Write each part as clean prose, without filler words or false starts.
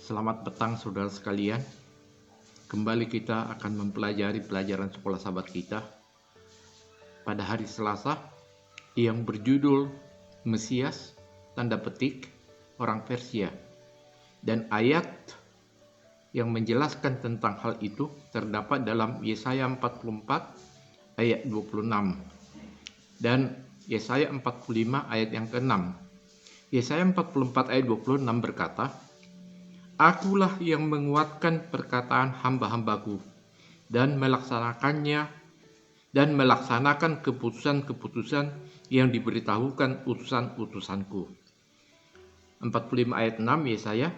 Selamat petang saudara sekalian. Kembali kita akan mempelajari pelajaran sekolah sahabat kita pada hari Selasa yang berjudul Mesias, tanda petik, orang Persia. Dan ayat yang menjelaskan tentang hal itu terdapat dalam Yesaya 44 ayat 26 dan Yesaya 45 ayat yang ke-6. Yesaya 44 ayat 26 berkata, "Akulah yang menguatkan perkataan hamba-hambaku dan melaksanakan keputusan-keputusan yang diberitahukan utusan-utusanku." 45 ayat 6 Yesaya,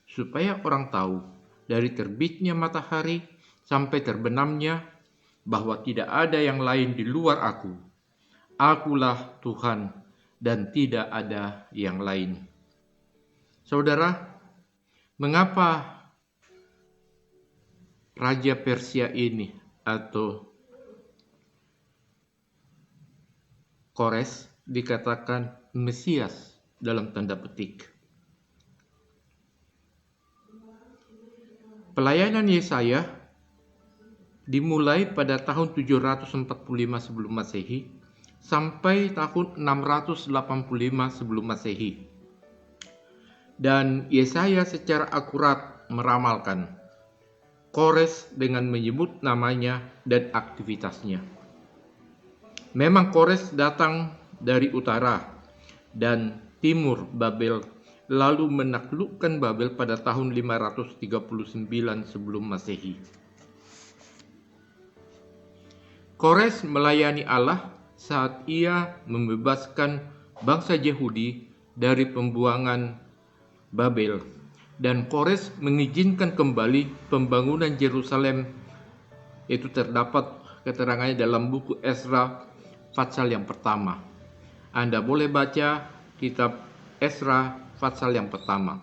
"Supaya orang tahu dari terbitnya matahari sampai terbenamnya bahwa tidak ada yang lain di luar aku. Akulah Tuhan dan tidak ada yang lain." Saudara, mengapa Raja Persia ini atau Kores dikatakan Mesias dalam tanda petik? Pelayanan Yesaya dimulai pada tahun 745 sebelum Masehi sampai tahun 685 sebelum Masehi. Dan Yesaya secara akurat meramalkan Kores dengan menyebut namanya dan aktivitasnya. Memang Kores datang dari utara dan timur Babel, lalu menaklukkan Babel pada tahun 539 sebelum Masehi. Kores melayani Allah saat ia membebaskan bangsa Yahudi dari pembuangan Babel, dan Kores mengizinkan kembali pembangunan Yerusalem. Itu terdapat keterangannya dalam buku Ezra pasal yang pertama. Anda boleh baca kitab Ezra pasal yang pertama.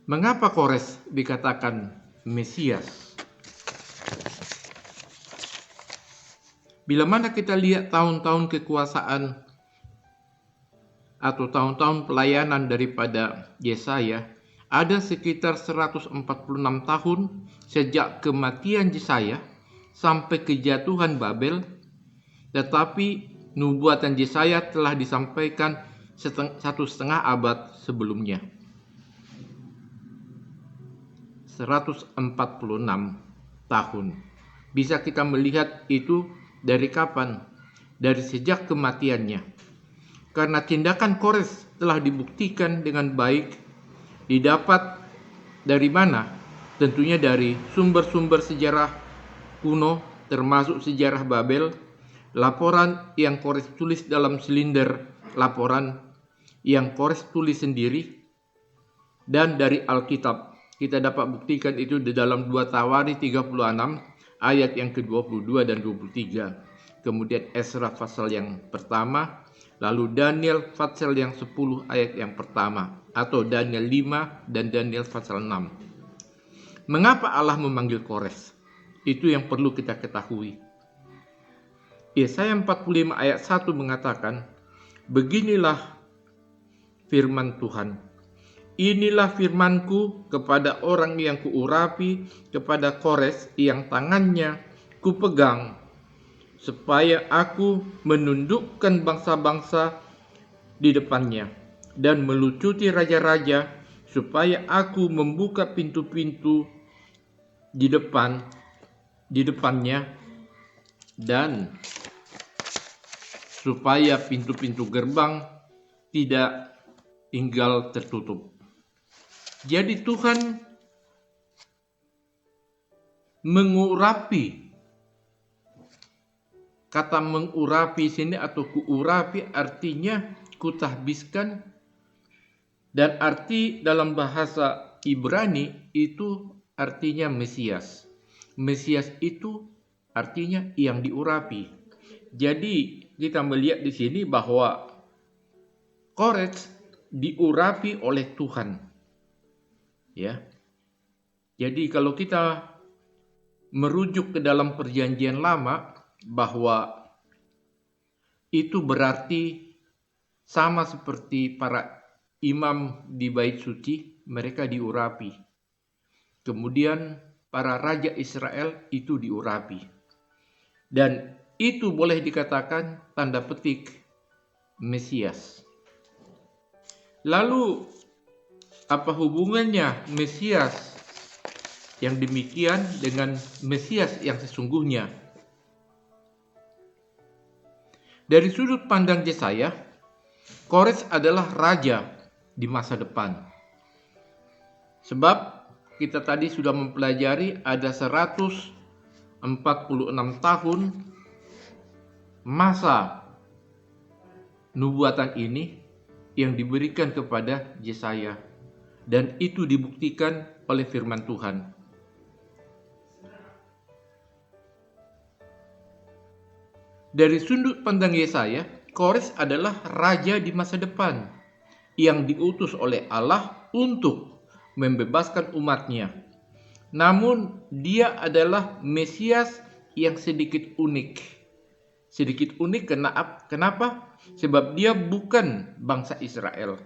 Mengapa Kores dikatakan Mesias? Bila mana kita lihat tahun-tahun kekuasaan atau tahun-tahun pelayanan daripada Yesaya, ada sekitar 146 tahun sejak kematian Yesaya sampai kejatuhan Babel, tetapi nubuatan Yesaya telah disampaikan 1,5 abad sebelumnya. 146 tahun. Bisa kita melihat itu dari kapan? Dari sejak kematiannya. Karena tindakan Kores telah dibuktikan dengan baik, didapat dari mana? Tentunya dari sumber-sumber sejarah kuno, termasuk sejarah Babel, laporan yang Kores tulis dalam silinder laporan yang Kores tulis sendiri, dan dari Alkitab. Kita dapat buktikan itu di dalam 2 Tawari 36 ayat yang ke-22 dan 23. Kemudian Ezra pasal yang pertama, lalu Daniel pasal yang 10 ayat yang pertama, atau Daniel 5 dan Daniel pasal 6. Mengapa Allah memanggil Kores? Itu yang perlu kita ketahui. Yesaya 45 ayat 1 mengatakan, "Beginilah firman Tuhan. Inilah firmanku kepada orang yang kuurapi, kepada Kores yang tangannya kupegang, supaya aku menundukkan bangsa-bangsa di depannya dan melucuti raja-raja, supaya aku membuka pintu-pintu di depannya dan supaya pintu-pintu gerbang tidak tinggal tertutup." Jadi Tuhan mengurapi. Kata mengurapi sini atau kuurapi artinya kutahbiskan, dan arti dalam bahasa Ibrani itu artinya Mesias. Mesias itu artinya yang diurapi. Jadi kita melihat di sini bahwa Kores diurapi oleh Tuhan. Ya. Jadi kalau kita merujuk ke dalam perjanjian lama, bahwa itu berarti sama seperti para imam di bait suci, mereka diurapi. Kemudian para raja Israel itu diurapi. Dan itu boleh dikatakan tanda petik Mesias. Lalu apa hubungannya Mesias yang demikian dengan Mesias yang sesungguhnya? Dari sudut pandang Yesaya, Kores adalah raja di masa depan. Sebab kita tadi sudah mempelajari ada 146 tahun masa nubuatan ini yang diberikan kepada Yesaya, dan itu dibuktikan oleh firman Tuhan. Dari sudut pandang Yesaya, Kores adalah raja di masa depan yang diutus oleh Allah untuk membebaskan umatnya. Namun dia adalah Mesias yang sedikit unik. Sedikit unik kenapa? Sebab dia bukan bangsa Israel.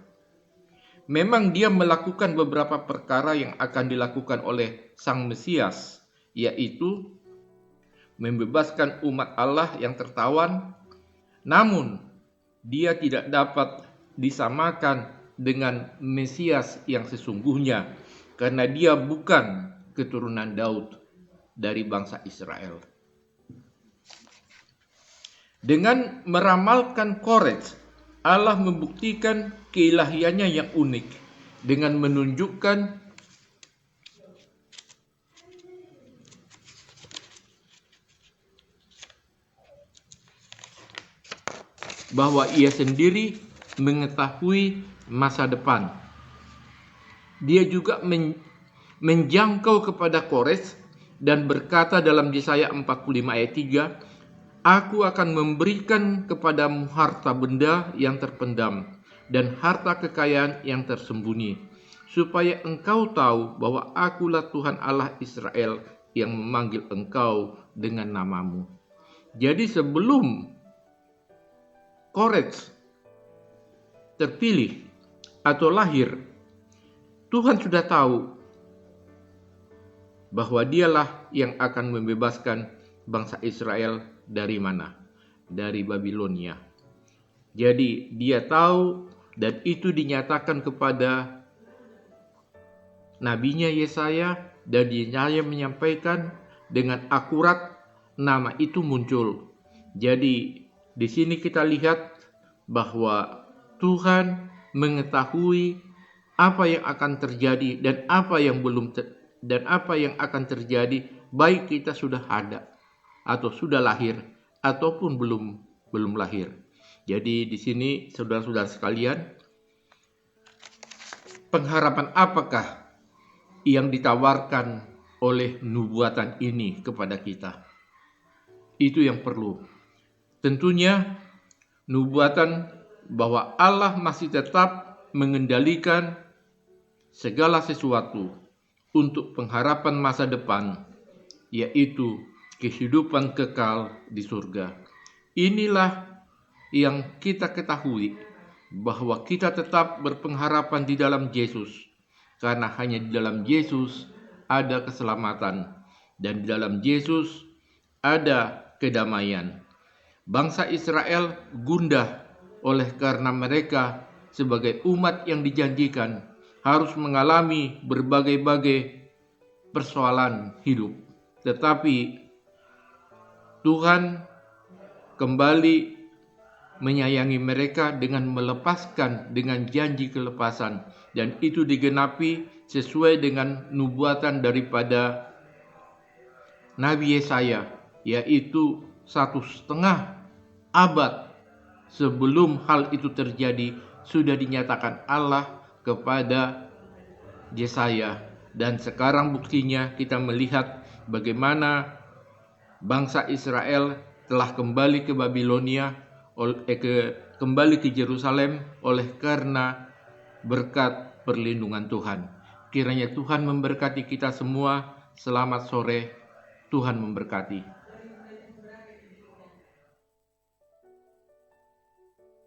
Memang dia melakukan beberapa perkara yang akan dilakukan oleh Sang Mesias, yaitu membebaskan umat Allah yang tertawan, namun dia tidak dapat disamakan dengan Mesias yang sesungguhnya karena dia bukan keturunan Daud dari bangsa Israel. Dengan meramalkan Kores, Allah membuktikan keilahiannya yang unik dengan menunjukkan bahwa ia sendiri mengetahui masa depan. Dia juga menjangkau kepada Kores dan berkata dalam Yesaya 45 ayat 3, Aku akan memberikan kepadamu harta benda yang terpendam dan harta kekayaan yang tersembunyi, supaya engkau tahu bahwa akulah Tuhan Allah Israel yang memanggil engkau dengan namamu. Jadi sebelum Kores terpilih atau lahir, Tuhan sudah tahu bahwa dialah yang akan membebaskan bangsa Israel dari mana? Dari Babilonia. Jadi dia tahu, dan itu dinyatakan kepada nabinya Yesaya, dan Yesaya menyampaikan dengan akurat nama itu muncul. Jadi di sini kita lihat bahwa Tuhan mengetahui apa yang akan terjadi dan apa yang akan terjadi, baik kita sudah ada atau sudah lahir ataupun belum lahir. Jadi di sini saudara-saudara sekalian, pengharapan apakah yang ditawarkan oleh nubuatan ini kepada kita? Itu yang perlu. Tentunya nubuatan bahwa Allah masih tetap mengendalikan segala sesuatu untuk pengharapan masa depan, yaitu kehidupan kekal di surga. Inilah yang kita ketahui, bahwa kita tetap berpengharapan di dalam Yesus, karena hanya di dalam Yesus ada keselamatan, dan di dalam Yesus ada kedamaian. Bangsa Israel gundah oleh karena mereka sebagai umat yang dijanjikan harus mengalami berbagai-bagai persoalan hidup. Tetapi Tuhan kembali menyayangi mereka dengan melepaskan dengan janji kelepasan, dan itu digenapi sesuai dengan nubuatan daripada Nabi Yesaya, yaitu 1,5 abad sebelum hal itu terjadi sudah dinyatakan Allah kepada Yesaya. Dan sekarang buktinya kita melihat bagaimana bangsa Israel telah kembali ke Babilonia, kembali ke Yerusalem oleh karena berkat perlindungan Tuhan. Kiranya Tuhan memberkati kita semua. Selamat sore, Tuhan memberkati.